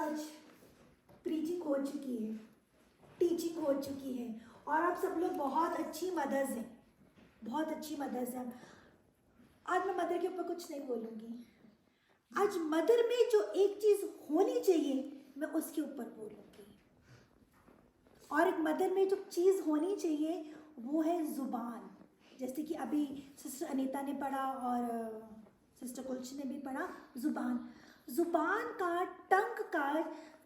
आज प्रीचिंग हो चुकी है, टीचिंग हो चुकी है और आप सब लोग बहुत अच्छी मदर्स हैं, बहुत अच्छी मदर्स हैं। आज मैं मदर के ऊपर कुछ नहीं बोलूँगी। आज मदर में जो एक चीज़ होनी चाहिए मैं उसके ऊपर बोलूँगी। और एक मदर में जो चीज़ होनी चाहिए वो है ज़ुबान। जैसे कि अभी सिस्टर अनीता ने पढ़ा और सिस्टर कुलची ने भी पढ़ा, ज़ुबान। ज़ुबान का, टंग का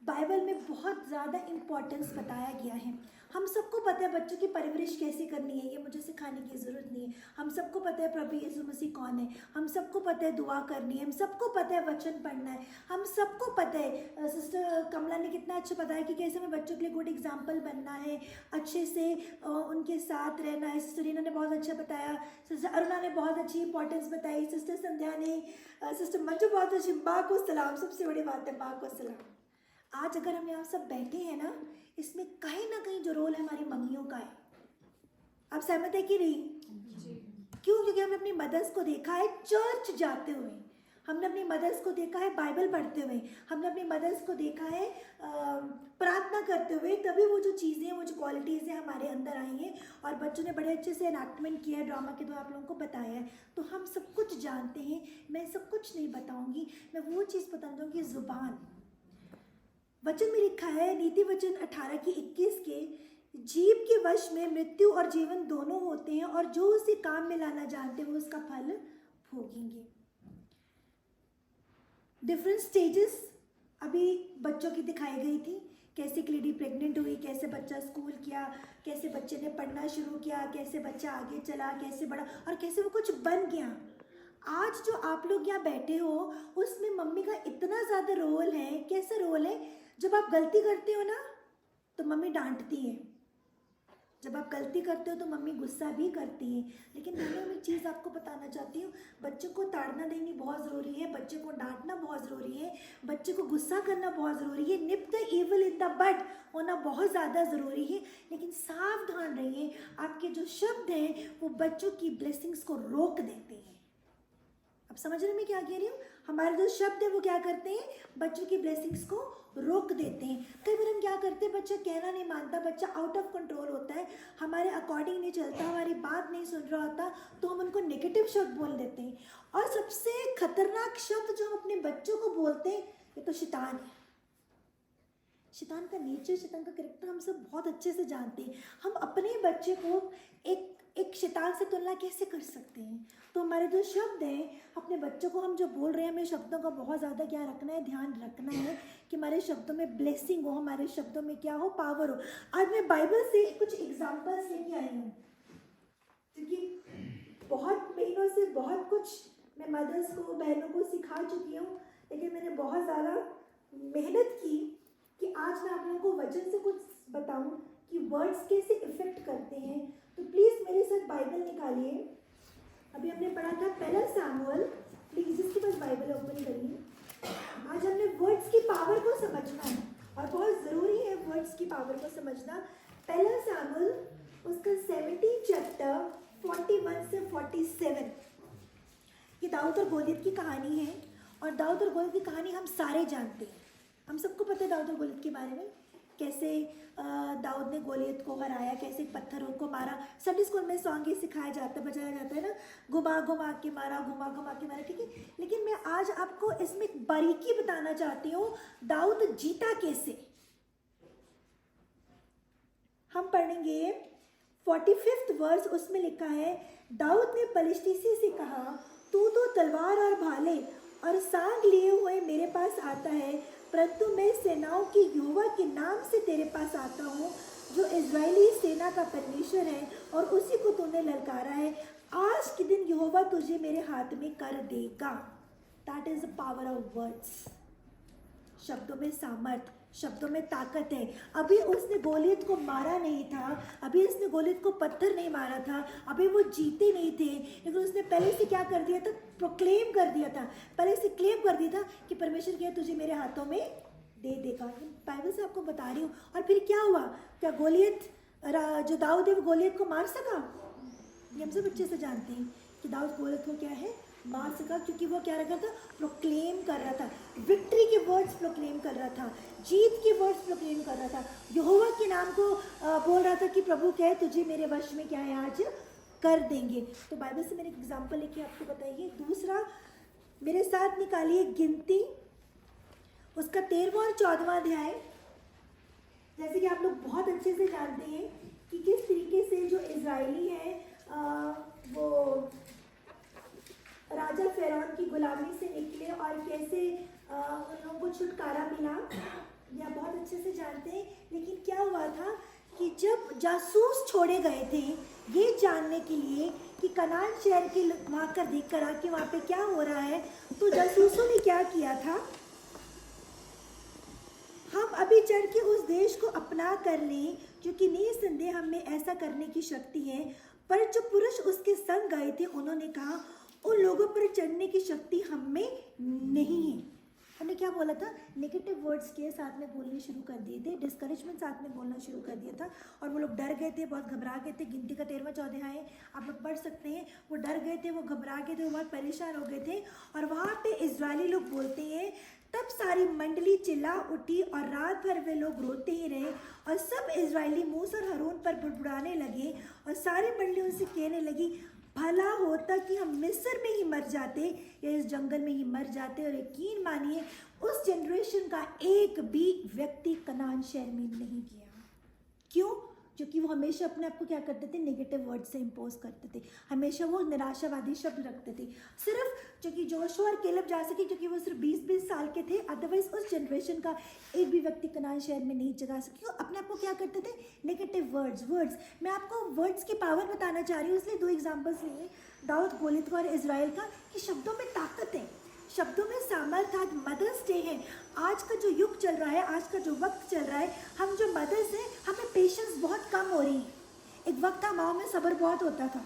बाइबल में बहुत ज़्यादा इम्पोर्टेंस बताया गया है। हम सबको पता है बच्चों की परवरिश कैसे करनी है, ये मुझे सिखाने की ज़रूरत नहीं है। हम सबको पता है प्रभु यीशु मसीह कौन है, हम सबको पता है दुआ करनी है, हम सबको पता है वचन पढ़ना है, हम सबको पता है। सिस्टर कमला ने कितना अच्छा बताया कि कैसे हमें बच्चों के लिए गुड एग्जाम्पल बनना है, अच्छे से उनके साथ रहना है। सिस्टर रीना ने बहुत अच्छा बताया, सिस्टर अरुणा ने बहुत अच्छी इंपॉर्टेंस बताई, सिस्टर संध्या ने, सिस्टर मंजू बहुत अच्छी। माँ को सलाम, सबसे बड़ी बात है माँ को सलाम। आज अगर हम यहाँ सब बैठे हैं ना, इसमें कहीं ना कहीं जो रोल है हमारी मम्मियों का है। आप सहमत है कि नहीं? क्यों? क्योंकि हमने अपनी मदर्स को देखा है चर्च जाते हुए, हमने अपनी मदर्स को देखा है बाइबल पढ़ते हुए, हमने अपनी मदर्स को देखा है प्रार्थना करते हुए। तभी वो जो चीज़ें, वो जो क्वालिटीज़ हैं हमारे अंदर आई हैं। और बच्चों ने बड़े अच्छे से एनैक्टमेंट किया है, ड्रामा के द्वारा आप लोगों को बताया है। तो हम सब कुछ जानते हैं। मैं सब कुछ नहीं बताऊँगी, मैं वो चीज़ बता दूँगी, ज़ुबान। वचन में लिखा है नीति वचन 18:21 के, जीव के वश में मृत्यु और जीवन दोनों होते हैं और जो उसे काम में लाना जानते हैं वो उसका फल भोगेंगे। डिफरेंट स्टेजेस अभी बच्चों की दिखाई गई थी। कैसे एक लेडी प्रेग्नेंट हुई, कैसे बच्चा स्कूल किया, कैसे बच्चे ने पढ़ना शुरू किया, कैसे बच्चा आगे चला, कैसे बढ़ा और कैसे वो कुछ बन गया। आज जो आप लोग यहाँ बैठे हो उसमें मम्मी का इतना ज़्यादा रोल है। कैसा रोल है? जब आप गलती करते हो ना तो मम्मी डांटती है, जब आप गलती करते हो तो मम्मी गुस्सा भी करती है। लेकिन मैं एक चीज़ आपको बताना चाहती हूँ, बच्चों को ताड़ना देनी बहुत ज़रूरी है, बच्चे को डांटना बहुत ज़रूरी है, बच्चे को गुस्सा करना बहुत ज़रूरी है, nip the evil in the bud होना बहुत ज़्यादा ज़रूरी है। लेकिन सावधान रहिए, आपके जो शब्द हैं वो बच्चों की ब्लेसिंग्स को रोक देते हैं। अब समझ रहे मैं क्या कह रही हूँ? हमारे जो शब्द है वो क्या करते हैं? बच्चों की ब्लेसिंग्स को रोक देते हैं। कई बार हम क्या करते हैं, बच्चा कहना नहीं मानता, बच्चा आउट ऑफ कंट्रोल होता है, हमारे अकॉर्डिंग नहीं चलता, हमारी बात नहीं सुन रहा होता, तो हम उनको नेगेटिव शब्द बोल देते हैं। और सबसे खतरनाक शब्द जो हम अपने बच्चों को बोलते हैं, ये तो शैतान है। शैतान का नेचर, शैतान का कैरेक्टर हम सब बहुत अच्छे से जानते हैं। हम अपने बच्चे को एक शैतान से तुलना कैसे कर सकते हैं? तो हमारे जो शब्द हैं, अपने बच्चों को हम जो बोल रहे हैं, हमें शब्दों का बहुत ज़्यादा क्या रखना है, ध्यान रखना है कि हमारे शब्दों में ब्लेसिंग हो, हमारे शब्दों में क्या हो, पावर हो। आज मैं बाइबल से कुछ एग्जाम्पल्स लेके आई हूँ, क्योंकि बहुत महीनों से बहुत कुछ मैं मदर्स को, बहनों को सिखा चुकी हूँ, लेकिन मैंने बहुत ज़्यादा मेहनत की कि आज मैं आप लोगों को वचन से कुछ बताऊँ कि वर्ड्स कैसे इफेक्ट करते हैं। तो प्लीज़ मेरे साथ बाइबल निकालिए। अभी हमने पढ़ा था पहला सैमुअल, प्लीज़ जिसके पास बाइबल ओपन करिए। आज हमने वर्ड्स की पावर को समझना है और बहुत ज़रूरी है वर्ड्स की पावर को समझना। पहला सैमुअल उसका 17 चैप्टर 41 से 47, ये दाऊद और गोलियत की कहानी है। और दाऊद और गोलियत की कहानी हम सारे जानते हैं, हम सबको पता है दाऊद और गोलियत के बारे में। कैसे दाऊद ने गोलियत को हराया, कैसे पत्थरों को मारा। संडे स्कूल में सॉन्ग ये सिखाया जाता है, बजाया जाता है ना, घुमा घुमा के मारा, घुमा घुमा के मारा, ठीक है। लेकिन मैं आज आपको इसमें एक बारीकी बताना चाहती हूँ, दाऊद जीता कैसे। हम पढ़ेंगे 45th वर्स, उसमें लिखा है, दाऊद ने पलिश्तीसी से कहा, तू तो तलवार और भाले और सांग लिए हुए मेरे पास आता है, परंतु मैं सेनाओं की यहोवा के नाम से तेरे पास आता हूँ, जो इज़राइली सेना का परमेश्वर है, और उसी को तूने ललकारा है। आज के दिन यहोवा तुझे मेरे हाथ में कर देगा। That is the power of words. शब्दों में सामर्थ, शब्दों में ताकत है। अभी उसने गोलियत को मारा नहीं था, अभी उसने गोलियत को पत्थर नहीं मारा था, अभी वो जीते नहीं थे, लेकिन उसने पहले से क्या कर दिया था, प्रोक्लेम कर दिया था, पहले से क्लेम कर दिया था कि परमेश्वर क्या तुझे मेरे हाथों में दे देगा। बाइबल से आपको बता रही हूँ। और फिर क्या हुआ? क्या गोलियत, जो दाऊद है वो गोलियत को मार सका? ये हम सब अच्छे से जानते हैं कि दाऊद गोलियत को क्या है, मार सका, क्योंकि वो क्या रखा था, प्रोक्लेम कर रहा था, विक्ट्री के वर्ड्स प्रोक्लेम कर रहा था, जीत के वर्ड्स प्रोक्लेम कर रहा था, यहोवा के नाम को बोल रहा था कि प्रभु कहे तुझे मेरे वश में क्या है आज कर देंगे। तो बाइबल से मैंने एक एग्जाम्पल लेके आपको बताइए। दूसरा, मेरे साथ निकालिए गिनती उसका 13वां और 14वां अध्याय। जैसे कि आप लोग बहुत अच्छे से जानते हैं कि किस तरीके से जो इजरायली है वो राजा फ़िरौन की गुलामी से निकले और कैसे उन लोगों को छुटकारा मिला, या बहुत अच्छे से जानते हैं। लेकिन क्या हुआ था कि जब जासूस छोड़े गए थे ये जानने के लिए कि कनान शहर के वहाँ कर देख कर कि वहाँ पे क्या हो रहा है, तो जासूसों ने क्या किया था, हम अभी चढ़ के उस देश को अपना कर लें, क्योंकि निसंदेह हम में ऐसा करने की शक्ति है। पर जो पुरुष उसके संग गए थे उन्होंने कहा उन लोगों पर चढ़ने की शक्ति हम में नहीं है। हमने क्या बोला था, नेगेटिव वर्ड्स के साथ में बोलने शुरू कर दिए थे, डिस्करेजमेंट साथ में बोलना शुरू कर दिया था, और वो लोग डर गए थे, बहुत घबरा गए थे। गिनती का 13वां 14वां है, आप लोग पढ़ सकते हैं। वो डर गए थे, वो घबरा गए थे, वो बहुत परेशान हो गए थे। और वहाँ पे इजरायली लोग बोलते हैं तब सारी मंडली चिल्ला उठी और रात भर वे लोग रोते ही रहे, और सब इजरायली मूसा और हारून पर बुड़बुड़ाने लगे, और सारी मंडली उनसे कहने लगी भला होता कि हम मिस्र में ही मर जाते या इस जंगल में ही मर जाते। और यकीन मानिए उस जनरेशन का एक भी व्यक्ति कनान शहर में नहीं गया। क्यों? क्योंकि वो हमेशा अपने आप को क्या करते थे, नेगेटिव वर्ड से इम्पोज करते थे, हमेशा वो निराशावादी शब्द रखते थे। सिर्फ क्योंकि जोशुआ और केलब जा सके क्योंकि वो सिर्फ 20-20 साल के थे, अदरवाइज उस जनरेशन का एक भी व्यक्ति कनान शहर में नहीं जगा सके। अपने आप को क्या करते थे, नेगेटिव वर्ड्स। मैं आपको वर्ड्स की पावर बताना चाह रही हूँ, इसलिए 2 एग्जाम्पल्स लिए, दाऊद गोलियत का और इजराइल का, कि शब्दों में ताकत है, शब्दों में सामर्थ। आज मदर्स डे है, आज का जो युग चल रहा है, आज का जो वक्त चल रहा है, हम जो मदर्स हैं हमें पेशेंस बहुत कम हो रही है। एक वक्त था माओ में सब्र बहुत होता था,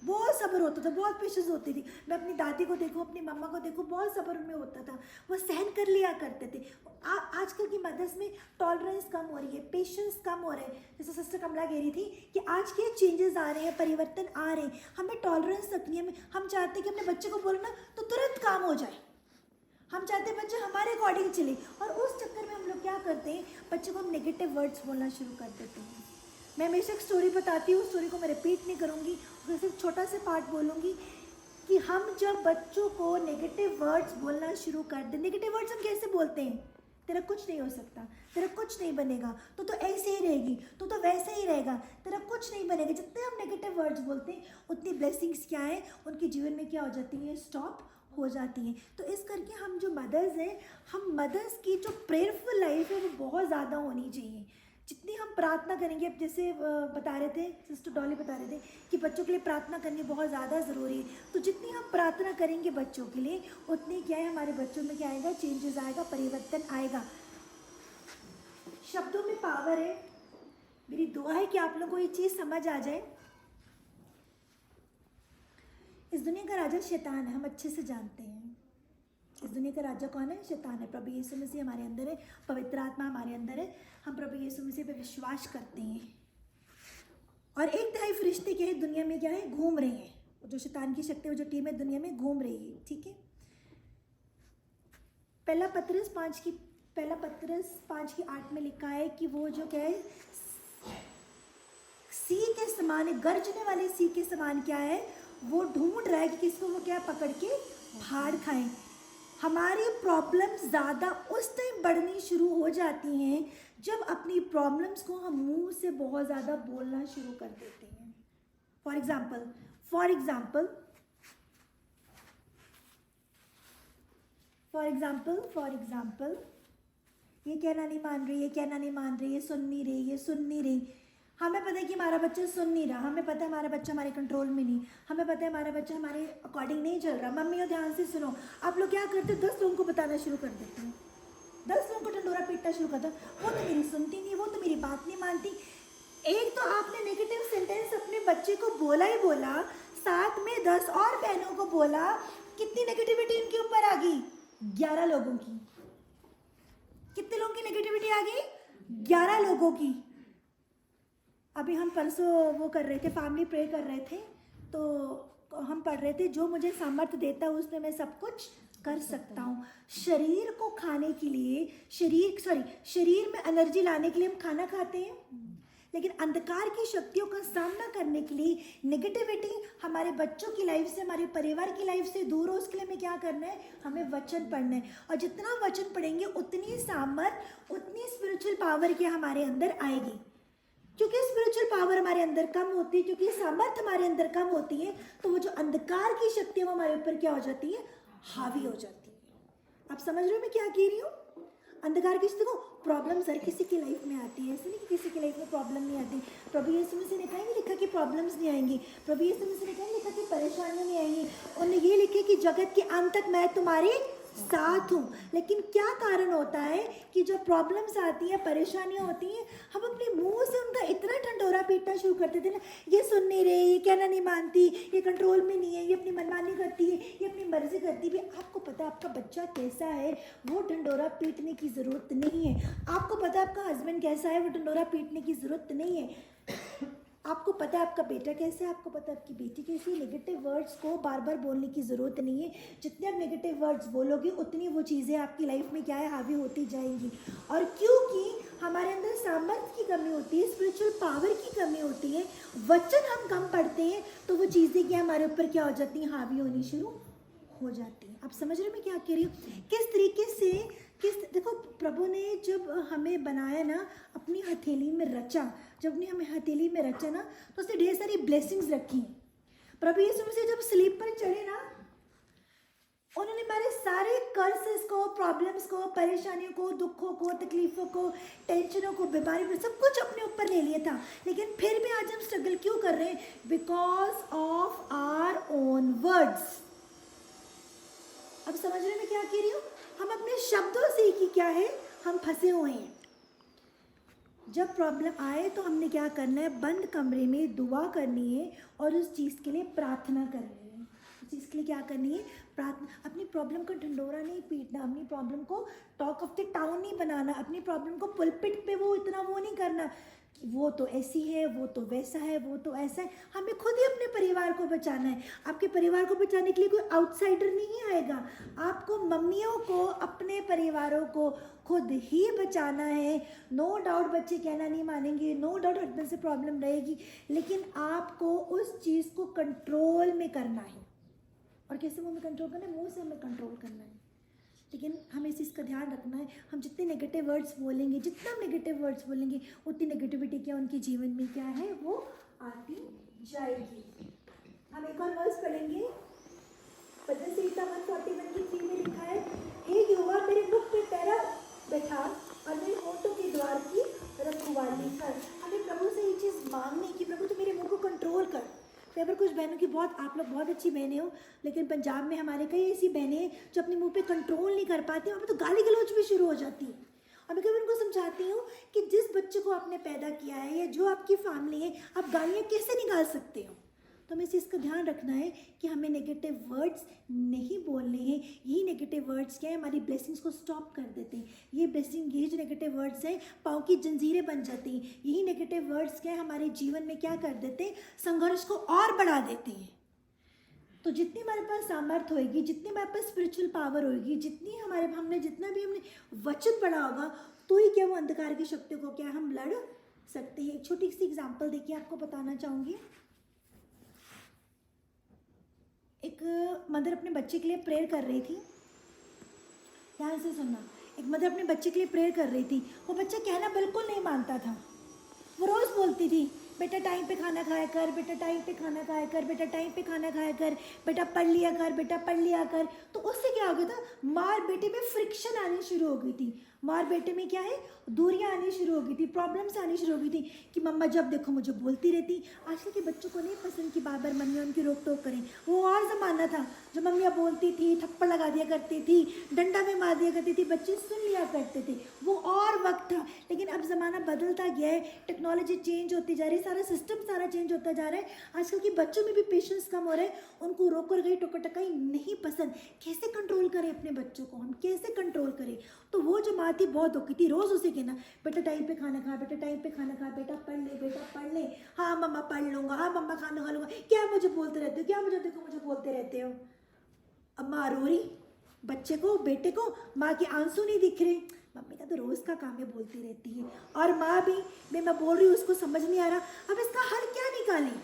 बहुत सब्र होता था, बहुत पेशेंस होती थी। मैं अपनी दादी को देखूँ, अपनी मम्मा को देखूँ, बहुत सब्र में होता था, वो सहन कर लिया करते थे। आजकल की मदर्स में टॉलरेंस कम हो रही है, पेशेंस कम हो रहे हैं। जैसे सिस्टर कमला कह रही थी कि आज के चेंजेस आ रहे हैं, परिवर्तन आ रहे हैं, हमें टॉलरेंस रखनी है। हम चाहते हैं कि अपने बच्चे को बोलना तो तुरंत काम हो जाए, हम चाहते हैं बच्चे हमारे अकॉर्डिंग चले, और उस चक्कर में हम लोग क्या करते हैं, बच्चों को हम नेगेटिव वर्ड्स बोलना शुरू कर देते हैं। मैं हमेशा एक स्टोरी बताती हूँ, स्टोरी को मैं रिपीट नहीं करूँगी, उसमें सिर्फ छोटा सा पार्ट बोलूँगी कि हम जब बच्चों को नेगेटिव वर्ड्स बोलना शुरू कर दें, नेगेटिव वर्ड्स हम कैसे बोलते हैं, तेरा कुछ नहीं हो सकता, तेरा कुछ नहीं बनेगा, तो ऐसे ही रहेगी, तो वैसे ही रहेगा, तेरा कुछ नहीं बनेगा। जितने हम नेगेटिव वर्ड्स बोलते हैं उतनी ब्लेसिंग्स क्या है उनके जीवन में क्या हो जाती है, स्टॉप हो जाती हैं। तो इस करके हम जो मदर्स हैं, हम मदर्स की जो प्रेयरफुल लाइफ है वो बहुत ज़्यादा होनी चाहिए। जितनी हम प्रार्थना करेंगे, अब जैसे बता रहे थे, सिस्टर डॉली बता रहे थे कि बच्चों के लिए प्रार्थना करनी बहुत ज़्यादा ज़रूरी है, तो जितनी हम प्रार्थना करेंगे बच्चों के लिए, उतनी क्या है, हमारे बच्चों में क्या आएगा, चेंजेस आएगा, परिवर्तन आएगा। शब्दों में पावर है। मेरी दुआ है कि आप लोगों को ये चीज़ समझ आ जाए। इस दुनिया का राजा शैतान है, हम अच्छे से जानते हैं। इस दुनिया का राजा कौन है? शैतान है। प्रभु यीशु मसीह हमारे अंदर है, पवित्र आत्मा हमारे अंदर है, हम प्रभु यीशु मसीह पे विश्वास करते हैं। और 1/3 फरिश्ते क्या है, दुनिया में क्या है, घूम रहे हैं। जो शैतान की शक्ति, वो जो टीम है दुनिया में घूम रही है, ठीक है। पहला पत्रस 5:8 में लिखा है कि वो जो क्या है, सी के समान है, गर्जने वाले सी के समान क्या है, वो ढूंढ रहा है कि किसको वो क्या पकड़ के फाड़ खाए। हमारी प्रॉब्लम्स ज़्यादा उस टाइम बढ़नी शुरू हो जाती हैं जब अपनी प्रॉब्लम्स को हम मुंह से बहुत ज़्यादा बोलना शुरू कर देते हैं। फॉर एग्जाम्पल ये कहना नहीं मान रही, ये सुन नहीं रही। हमें पता है कि हमारा बच्चा सुन नहीं रहा, हमें पता है हमारा बच्चा हमारे कंट्रोल में नहीं, हमें पता है हमारा बच्चा हमारे अकॉर्डिंग नहीं चल रहा। मम्मी ध्यान से सुनो। आप लोग क्या करते हो, 10 लोगों को बताना शुरू कर देते हैं, 10 लोगों को ढंडोरा पीटना शुरू करते हो, वो तो मेरी सुनती नहीं, वो तो मेरी बात नहीं मानती। एक तो आपने नेगेटिव सेंटेंस अपने बच्चे को बोला ही बोला, साथ में 10 और बहनों को बोला। कितनी नेगेटिविटी उनके ऊपर आ गई? 11 लोगों की। कितने लोगों की नेगेटिविटी आ गई? 11 लोगों की। अभी हम परसों वो कर रहे थे, फैमिली प्रे कर रहे थे, तो हम पढ़ रहे थे, जो मुझे सामर्थ्य देता है उसमें मैं सब कुछ कर सकता हूँ। शरीर को खाने के लिए, शरीर में एनर्जी लाने के लिए हम खाना खाते हैं, लेकिन अंधकार की शक्तियों का सामना करने के लिए, नेगेटिविटी हमारे बच्चों की लाइफ से, हमारे परिवार की लाइफ से दूर हो, उसके लिए हमें क्या करना है? हमें वचन पढ़ना है। और जितना वचन पढ़ेंगे उतनी सामर्थ, उतनी स्पिरिचुअल पावर क्या हमारे अंदर आएगी। क्योंकि स्पिरिचुअल पावर हमारे अंदर कम होती है, क्योंकि सामर्थ्य हमारे अंदर कम होती है, तो वो जो अंधकार की शक्ति है वो हमारे ऊपर क्या हो जाती है? हावी हो जाती है। आप समझ रहे हो मैं क्या कह रही हूँ? अंधकार की शक्ति को, प्रॉब्लम्स हर किसी की लाइफ में आती है, ऐसे नहीं कि किसी की लाइफ में प्रॉब्लम नहीं आती। प्रभु यीशु मसीह ने कहीं नहीं लिखा कि प्रॉब्लम्स नहीं आएंगी, प्रभु यीशु मसीह ने कहीं लिखा कि परेशानियां नहीं आएंगी। उन्होंने ये लिखे कि जगत के अंत तक मैं तुम्हारे साथ हूँ। लेकिन क्या कारण होता है कि जब प्रॉब्लम्स आती हैं, परेशानियां होती हैं, हम अपने मुंह से उनका इतना ढंढोरा पीटना शुरू करते थे ना, ये सुन नहीं रहे, ये कहना नहीं मानती, ये कंट्रोल में नहीं है, ये अपनी मनमानी करती है, ये अपनी मर्जी करती है। आपको पता है आपका बच्चा कैसा है, वो ढंढोरा पीटने की ज़रूरत नहीं है। आपको पता है आपका हस्बैंड कैसा है, वो ढंढोरा पीटने की ज़रूरत नहीं है। आपको पता है आपका बेटा कैसा है, आपको पता है आपकी बेटी कैसी है। नेगेटिव वर्ड्स को बार बार बोलने की ज़रूरत नहीं है। जितने आप नेगेटिव वर्ड्स बोलोगे उतनी वो चीज़ें आपकी लाइफ में क्या है? हावी होती जाएंगी। और क्योंकि हमारे अंदर सामर्थ्य की कमी होती है, स्पिरिचुअल पावर की कमी होती है, वचन हम कम पढ़ते हैं, तो वो चीज़ें क्या हमारे ऊपर क्या हो जाती हैं? हावी होनी शुरू हो जाती हैं। आप समझ रहे हो मैं क्या कह रही हूँ? किस तरीके से, देखो प्रभु ने जब हमें बनाया ना, अपनी हथेली में रचा, जब ने हमें हथेली में रचा ना, तो उसने ढेर सारी ब्लेसिंग्स रखी। प्रभु यीशु मसीह जब स्लीप पर चढ़े ना, उन्होंने हमारे सारे कर्सेस को, प्रॉब्लम्स को, परेशानियों को, दुखों को, तकलीफों को, टेंशनों को, बीमारी को, सब कुछ अपने ऊपर ले लिया था। लेकिन फिर भी आज हम स्ट्रगल क्यों कर रहे हैं? Because of our own words. अब समझ रहे मैं क्या कह रही हूँ? हम अपने शब्दों से ही क्या है, हम फंसे हुए हैं। जब प्रॉब्लम आए तो हमने क्या करना है? बंद कमरे में दुआ करनी है और उस चीज़ के लिए प्रार्थना करनी है। उस चीज़ के लिए क्या करनी है? प्रार्थना। अपनी प्रॉब्लम का ढंढोरा नहीं पीटना, अपनी प्रॉब्लम को टॉक ऑफ द टाउन नहीं बनाना, अपनी प्रॉब्लम को पुलपिट पे वो इतना वो नहीं करना, वो तो ऐसी है, वो तो वैसा है, वो तो ऐसा है। हमें खुद ही अपने परिवार को बचाना है। आपके परिवार को बचाने के लिए कोई आउटसाइडर नहीं आएगा। आपको, मम्मियों को, अपने परिवारों को खुद ही बचाना है। नो डाउट बच्चे कहना नहीं मानेंगे, नो डाउट हस्बैंड से प्रॉब्लम रहेगी, लेकिन आपको उस चीज़ को कंट्रोल में करना है। और कैसे मुँह में कंट्रोल करना है? मुँह से हमें कंट्रोल करना है। लेकिन हमें इस चीज़ का ध्यान रखना है, हम जितने नेगेटिव वर्ड्स बोलेंगे, जितना नेगेटिव वर्ड्स बोलेंगे, उतनी नेगेटिविटी क्या उनके जीवन में क्या है? वो आती जाएगी। हम एक और वर्स पढ़ेंगे, भजन संहिता 141 की 3 में लिखा है, हे यहोवा मेरे मुख पे पैरा बैठा और मेरे होठों के द्वार की रखवाली कर। हमें प्रभु से ये चीज़ मांगनी कि प्रभु तू मेरे मुँह को कंट्रोल कर। कई बार कुछ बहनों की, बहुत, आप लोग बहुत अच्छी बहनें हो, लेकिन पंजाब में हमारे कई ऐसी बहनें हैं जो अपने मुंह पे कंट्रोल नहीं कर पाती, वहाँ पे तो गाली गलौज भी शुरू हो जाती है। और मैं कभी उनको समझाती हूँ कि जिस बच्चे को आपने पैदा किया है या जो आपकी फैमिली है, आप गालियाँ कैसे निकाल सकते हो? तो हमें इस चीज़ का ध्यान रखना है कि हमें नेगेटिव वर्ड्स नहीं बोलने हैं। यही नेगेटिव वर्ड्स क्या है? हमारी ब्लेसिंग्स को स्टॉप कर देते हैं। ये ब्लेसिंग, ये जो नेगेटिव वर्ड्स हैं, पाँव की जंजीरें बन जाती हैं। यही नेगेटिव वर्ड्स क्या है? हमारे जीवन में क्या कर देते हैं? संघर्ष को और बढ़ा देते हैं। तो जितनी हमारे पास सामर्थ्य होगी, जितनी हमारे पास स्पिरिचुअल पावर होगी, जितनी हमने जितना भी हमने वचन पढ़ा होगा, तो ही क्या वो अंधकार की शक्तियों को क्या हम लड़ सकते हैं। एक छोटी सी एग्जाम्पल देखिए, आपको बताना चाहूँगी। एक मदर अपने बच्चे के लिए प्रेयर कर रही थी, ध्यान से सुनना। एक मदर अपने बच्चे के लिए प्रेयर कर रही थी। वो बच्चा कहना बिल्कुल नहीं मानता था। वो रोज़ बोलती थी, बेटा टाइम पे खाना खाया कर, बेटा टाइम पे खाना खाया कर, बेटा टाइम पे खाना खाया कर, बेटा पढ़ लिया कर, बेटा पढ़ लिया कर। तो उससे क्या हो गया था? माँ बेटे में फ्रिक्शन आनी शुरू हो गई थी। माँ बेटे में क्या है? दूरियां आनी शुरू हो गई थी, प्रॉब्लम्स आनी शुरू हो गई थी कि मम्मा जब देखो मुझे बोलती रहती। आजकल के बच्चों को नहीं पसंद कि बार बार मम्मियाँ उनकी रोक टोक करें। वो और ज़माना था जब मम्मियाँ बोलती थी, थप्पड़ लगा दिया करती थी, डंडा में मार दिया करती थी, बच्चे सुन लिया करते थे। वो और वक्त था। लेकिन अब ज़माना बदलता गया है, टेक्नोलॉजी चेंज होती जा रही है, सारा सिस्टम सारा चेंज होता जा रहा है। आजकल के बच्चों में भी पेशेंस कम हो रहा है। उनको रोक रही टोका टकाई नहीं पसंद। कैसे कंट्रोल करें अपने बच्चों को? हम कैसे कंट्रोल करें? तो वो जो माँ आती बहुत दुखी थी, रोज़ उसे कहना बेटा टाइम पे खाना खा, बेटा टाइम पे खाना खा, बेटा पढ़ ले, हाँ मम्मा पढ़ लूँगा, हाँ मम्मा खाना खा लूँगा, क्या मुझे बोलते रहते हो, क्या मुझे देखो मुझे बोलते रहते हो। अब माँ रो रही, बच्चे को, बेटे को माँ के आंसू नहीं दिख रहे, मम्मी का तो रोज़ का काम है बोलती रहती है, और माँ भी मैं बोल रही हूँ उसको समझ नहीं आ रहा, अब इसका हल क्या निकालें।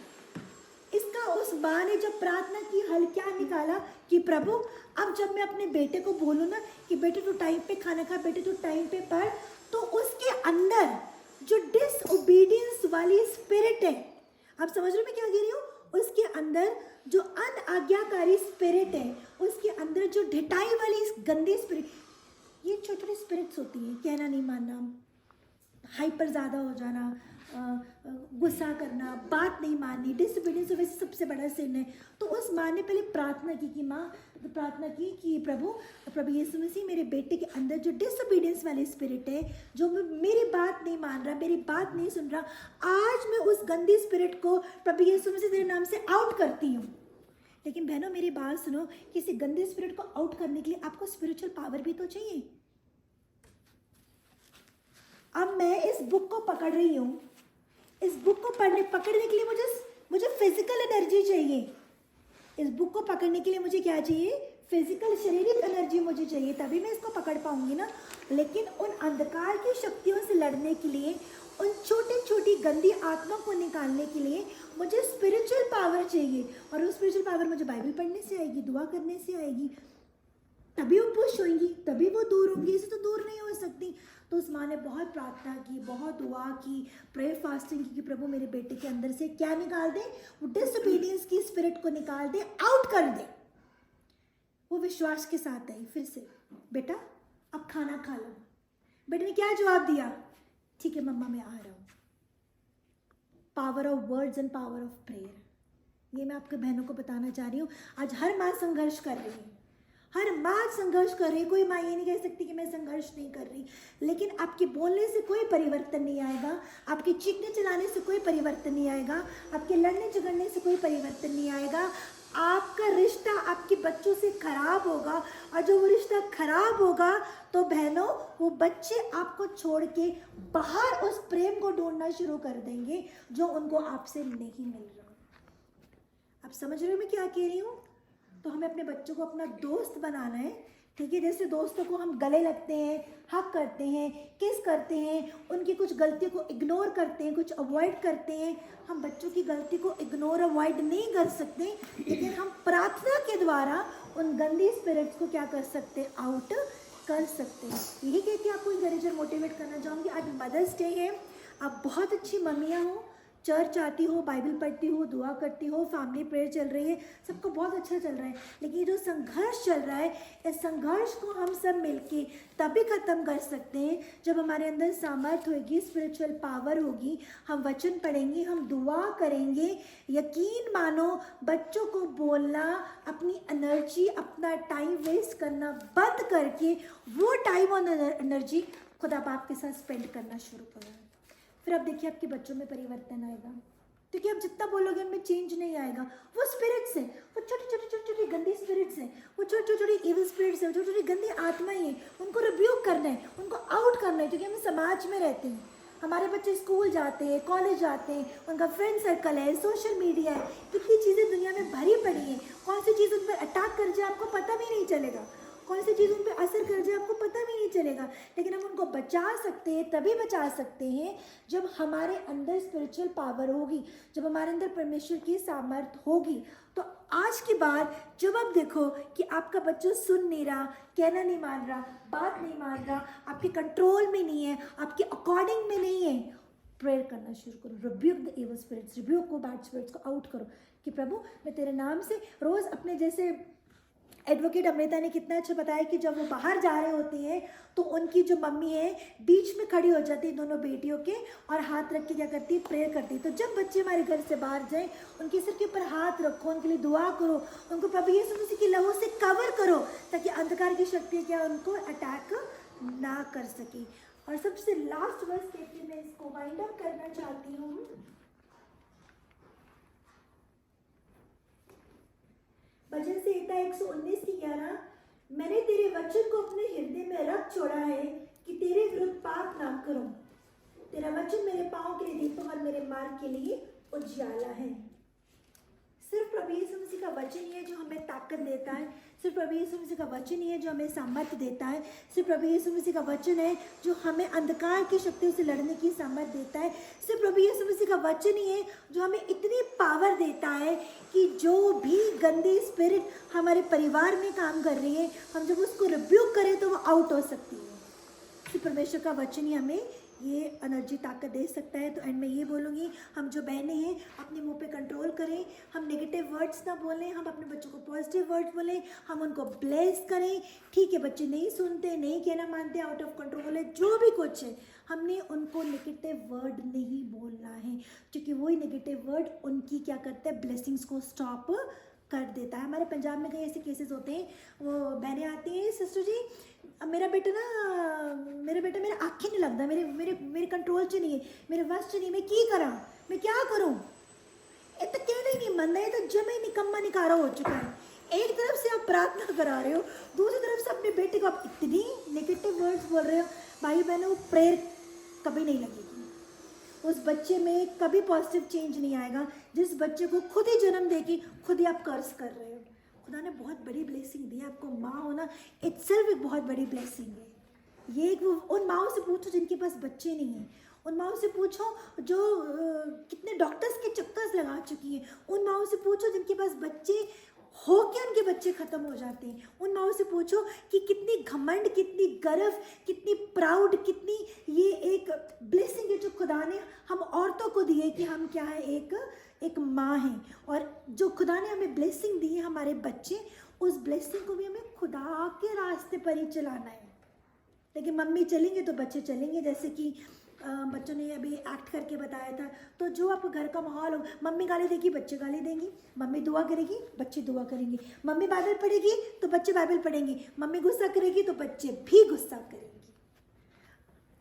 इसका उस माँ ने जब प्रार्थना की, हल क्या निकाला कि प्रभु अब जब मैं अपने बेटे को बोलूँ ना कि बेटे तू टाइम पे खाना खा, बेटे तू टाइम पे पढ़, तो उसके अंदर जो डिसओबीडियंस वाली स्पिरिट है, आप समझ रहे हो मैं क्या कह रही हूँ, उसके अंदर जो अनाज्ञाकारी स्पिरिट है, उसके अंदर जो ढिठाई वाली गंदी स्पिरिट, ये छोटी छोटी स्पिरिट्स होती हैं, कहना नहीं मानना, हाइपर ज़्यादा हो जाना, गुस्सा करना, बात नहीं माननी, डिसोबीडियंस वैसे सबसे बड़ा सिन है। तो उस माँ ने पहले प्रार्थना की कि माँ, प्रार्थना की कि प्रभु यीशु मसीह मेरे बेटे के अंदर जो डिसोबीडियंस वाली स्पिरिट है, जो मेरी बात नहीं मान रहा, मेरी बात नहीं सुन रहा, आज मैं उस गंदी स्पिरिट को प्रभु यीशु मसीह तेरे नाम से आउट करती हूँ। लेकिन बहनों मेरी बात सुनो, किसी गंदे स्पिरिट को आउट करने के लिए आपको स्पिरिचुअल पावर भी तो चाहिए। अब मैं इस बुक को पकड़ रही हूँ, इस बुक को पकड़ने के लिए मुझे फिजिकल एनर्जी चाहिए। इस बुक को पकड़ने के लिए मुझे क्या चाहिए, फिजिकल शारीरिक एनर्जी मुझे चाहिए, तभी मैं इसको पकड़ पाऊंगी ना। लेकिन उन अंधकार की शक्तियों से लड़ने के लिए, उन छोटी छोटी गंदी आत्मा को निकालने के लिए मुझे स्पिरिचुअल पावर चाहिए, और वो स्पिरिचुअल पावर मुझे बाइबल पढ़ने से आएगी, दुआ करने से आएगी, तभी वो पुश होंगी, तभी वो दूर होंगी, इसे तो दूर नहीं हो सकती। तो उस माँ ने बहुत प्रार्थना की, बहुत दुआ की, प्रेयर फास्टिंग की कि प्रभु मेरे बेटे के अंदर से क्या निकाल दे, वो डिसोबीडियंस की स्पिरिट को निकाल दे, आउट कर दे। वो विश्वास के साथ आई, फिर से बेटा अब खाना खा लो। बेटे ने क्या जवाब दिया, ठीक है मम्मा मैं आ रहा हूँ। Power of words and power of prayer, ये मैं आपके बहनों को बताना चाह रही हूँ। आज हर माँ संघर्ष कर रही है, हर माँ संघर्ष कर रही है। कोई माँ ये नहीं कह सकती कि मैं संघर्ष नहीं कर रही, लेकिन आपके बोलने से कोई परिवर्तन नहीं आएगा, आपके चीखने चिल्लाने से कोई परिवर्तन नहीं आएगा, आपके लड़ने झगड़ने से कोई परिवर्तन नहीं आएगा। आपका रिश्ता आपके बच्चों से खराब होगा, और जब वो रिश्ता खराब होगा तो बहनों वो बच्चे आपको छोड़ के बाहर उस प्रेम को ढूंढना शुरू कर देंगे जो उनको आपसे नहीं मिल रहा। आप समझ रहे हो मैं क्या कह रही हूँ। तो हमें अपने बच्चों को अपना दोस्त बनाना है, ठीक है। जैसे दोस्तों को हम गले लगते हैं, हक करते हैं, किस करते हैं, उनकी कुछ गलतियों को इग्नोर करते हैं, कुछ अवॉइड करते हैं, हम बच्चों की गलती को इग्नोर अवॉइड नहीं कर सकते, लेकिन हम प्रार्थना के द्वारा उन गंदी स्पिरिट्स को क्या कर सकते हैं, आउट कर सकते हैं। यही कह के आपको इंकरेज और मोटिवेट करना चाहूँगी। आज मदर्स डे है, आप बहुत अच्छी मम्मियाँ हो, चर्च आती हो, बाइबल पढ़ती हो, दुआ करती हो, फैमिली प्रेयर चल रही है, सबको बहुत अच्छा चल रहा है। लेकिन ये जो संघर्ष चल रहा है, इस संघर्ष को हम सब मिलके तभी ख़त्म कर सकते हैं जब हमारे अंदर सामर्थ्य होगी, स्पिरिचुअल पावर होगी, हम वचन पढ़ेंगे, हम दुआ करेंगे। यकीन मानो बच्चों को बोलना, अपनी एनर्जी, अपना टाइम वेस्ट करना बंद करके वो टाइम और एनर्जी खुदा बाप के साथ स्पेंड करना शुरू करो। फिर आप देखिए आपके बच्चों में परिवर्तन आएगा, क्योंकि आप जितना बोलोगे उनमें चेंज नहीं आएगा। वो स्पिरिट्स हैं, वो छोटी गंदी स्पिरिट्स हैं, वो छोटी इविल स्पिरिट्स हैं, छोटी गंदी आत्माएं हैं, उनको रिब्यूक करना है, उनको आउट करना है। क्योंकि हम समाज में रहते हैं, हमारे बच्चे स्कूल जाते हैं, कॉलेज जाते हैं, उनका फ्रेंड सर्कल है, सोशल मीडिया है, कितनी चीज़ें दुनिया में भरी पड़ी हैं। कौन सी चीज़ उन पर अटैक कर जाए आपको पता भी नहीं चलेगा, कौन सी चीज़ उन पर असर कर जाए आपको पता भी नहीं चलेगा। लेकिन हम उनको बचा सकते हैं, तभी बचा सकते हैं जब हमारे अंदर स्पिरिचुअल पावर होगी, जब हमारे अंदर परमेश्वर की सामर्थ्य होगी। तो आज के बाद जब आप देखो कि आपका बच्चा सुन नहीं रहा, कहना नहीं मान रहा, बात नहीं मान रहा, आपके कंट्रोल में नहीं है, आपके अकॉर्डिंग में नहीं है, प्रेयर करना शुरू करो। Rebuke the evil spirits, rebuke को बैड स्पिरिट्स को आउट करो कि प्रभु मैं तेरे नाम से रोज़ अपने, जैसे एडवोकेट अमृता ने कितना अच्छा बताया कि जब वो बाहर जा रहे होते हैं तो उनकी जो मम्मी है बीच में खड़ी हो जाती है दोनों बेटियों के, और हाथ रख के क्या करती है, प्रेयर करती है। तो जब बच्चे हमारे घर से बाहर जाएं, उनके सिर के ऊपर हाथ रखो, उनके लिए दुआ करो, उनको प्रभु यीशु मसीह की लहू से कवर करो, ताकि अंधकार की शक्ति क्या उनको अटैक ना कर सके। और सबसे लास्ट वर्स कहते मैं इसको वाइंड अप करना चाहती हूँ। भजन संहिता 119 की 11, मैंने तेरे वचन को अपने हृदय में रख छोड़ा है कि तेरे विरुद्ध पाप ना करूं। तेरा वचन मेरे पाँव के लिए दीपक और मेरे मार्ग के लिए उजियाला है। सिर्फ प्रभु यीशु मसीह का वचन ही है जो हमें ताकत देता है। सिर्फ प्रभु यीशु मसीह का वचन ही है जो हमें सामर्थ्य देता है। सिर्फ प्रभु यीशु मसीह का वचन है जो हमें अंधकार की शक्तियों से लड़ने की सामर्थ्य देता है। सिर्फ प्रभु यीशु मसीह का वचन ही है जो हमें इतनी पावर देता है कि जो भी गंदी स्पिरिट हमारे परिवार में काम कर रही है, हम जब उसको रिब्यूक करें तो वो आउट हो सकती है। सिर्फ परमेश्वर का वचन ही हमें ये एनर्जी ताकत दे सकता है। तो एंड में ये बोलूँगी, हम जो बहनें हैं अपने मुंह पे कंट्रोल करें, हम नेगेटिव वर्ड्स ना बोलें, हम अपने बच्चों को पॉजिटिव वर्ड्स बोलें, हम उनको ब्लेस करें। ठीक है, बच्चे नहीं सुनते, नहीं कहना मानते, आउट ऑफ कंट्रोल है, जो भी कुछ है, हमने उनको नेगेटिव वर्ड नहीं बोलना है, क्योंकि वही नेगेटिव वर्ड उनकी क्या करता है, ब्लेसिंग्स को स्टॉप कर देता है। हमारे पंजाब में कई ऐसे केसेस होते हैं, वो बहनें आती हैं, सिस्टर जी मेरा बेटा मेरा आँखें नहीं लगता, मेरे मेरे मेरे कंट्रोल च नहीं है, मेरे वश च नहीं, मैं की करा, मैं क्या करूँ। ये तो कहना ही नहीं मन है, ये तो जमे निकम्मा निकारा हो चुका है। एक तरफ से आप प्रार्थना करा रहे हो, दूसरी तरफ से अपने बेटे को आप इतनी नेगेटिव वर्ड्स बोल रहे हो। भाई बहनों, वो प्रेयर कभी नहीं लगेगी, उस बच्चे में कभी पॉजिटिव चेंज नहीं आएगा। जिस बच्चे को खुद ही जन्म देके खुद ही आप कर्ज कर रहे हो। खुदा ने बहुत बड़ी ब्लेसिंग दी है आपको, माँ होना इटसेल्फ एक बहुत बड़ी ब्लेसिंग है। ये एक वो उन माओं से पूछो जिनके पास बच्चे नहीं हैं, उन माओं से पूछो जो कितने डॉक्टर्स के चक्कर्स लगा चुकी हैं, उन माओं से पूछो जिनके पास बच्चे हो के उनके बच्चे ख़त्म हो जाते हैं, उन माओं से पूछो कि कितनी घमंड, कितनी गर्व, कितनी प्राउड, कितनी ये एक ब्लेसिंग है जो खुदा ने हम औरतों को दी है कि हम क्या है, एक माँ हैं। और जो खुदा ने हमें ब्लेसिंग दी है हमारे बच्चे, उस ब्लेसिंग को भी हमें खुदा के रास्ते पर ही चलाना है। लेकिन मम्मी चलेंगे तो बच्चे चलेंगे, जैसे कि बच्चों ने अभी एक्ट करके बताया था। तो जो आप घर का माहौल हो, मम्मी गाली देगी बच्चे गाली देंगी, मम्मी दुआ करेगी बच्चे दुआ करेंगे, मम्मी बाइबल पढ़ेगी तो बच्चे बाइबल पढ़ेंगे, मम्मी गुस्सा करेगी तो बच्चे भी गुस्सा करेंगे।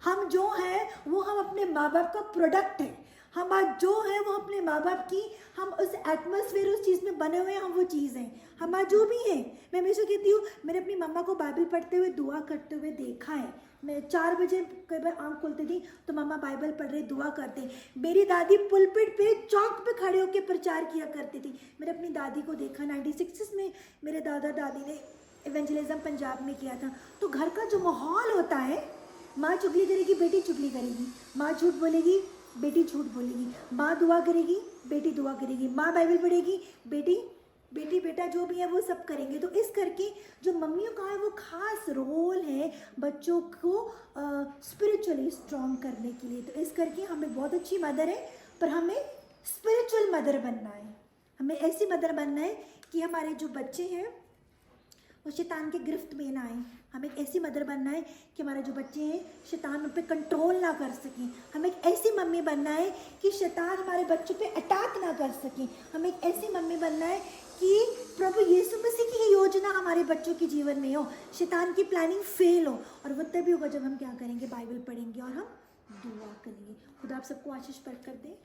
हम जो हैं वो हम अपने माँ बाप का प्रोडक्ट है। हम आज जो है वो अपने माँ बाप की, हम उस एटमॉस्फेयर, उस चीज़ में बने हुए हैं, हम वो चीज़ हैं। हम आज जो भी हैं, मैं हमेशा कहती हूँ, मैंने अपनी मम्मा को बाइबल पढ़ते हुए दुआ करते हुए देखा है। मैं 4 बजे कई बार आँख खोलती थी तो मम्मा बाइबल पढ़ रहे, दुआ करते। मेरी दादी पुलपिट पे चौक पे खड़े होकर प्रचार किया करती थी। मैंने अपनी दादी को देखा, 96 में मेरे दादा दादी ने इवेंजलिज्म पंजाब में किया था। तो घर का जो माहौल होता है, माँ चुगली करेगी बेटी चुगली करेगी, माँ झूठ बोलेगी बेटी झूठ बोलेगी, माँ दुआ करेगी बेटी दुआ करेगी, माँ बाइबल पढ़ेगी बेटी बेटा जो भी है वो सब करेंगे। तो इस करके जो मम्मियों का है वो खास रोल है बच्चों को स्पिरिचुअली स्ट्रॉन्ग करने के लिए। तो इस करके हमें बहुत अच्छी मदर है, पर हमें स्पिरिचुअल मदर बनना है। हमें ऐसी मदर बनना है कि हमारे जो बच्चे हैं वो शैतान के गिरफ्त में ना आए। हमें एक ऐसी मदर बनना है कि हमारे जो बच्चे हैं शैतान उन पर कंट्रोल ना कर सकें। हमें एक ऐसी मम्मी बनना है कि शैतान हमारे बच्चों पे अटैक ना कर सकें। हमें एक ऐसी मम्मी बनना है कि प्रभु यीशु मसीह की योजना हमारे बच्चों के जीवन में हो, शैतान की प्लानिंग फेल हो। और वो तभी होगा जब हम क्या करेंगे, बाइबल पढ़ेंगे और हम दुआ करेंगे। खुदा आप सबको आशीष प्रकट कर दे।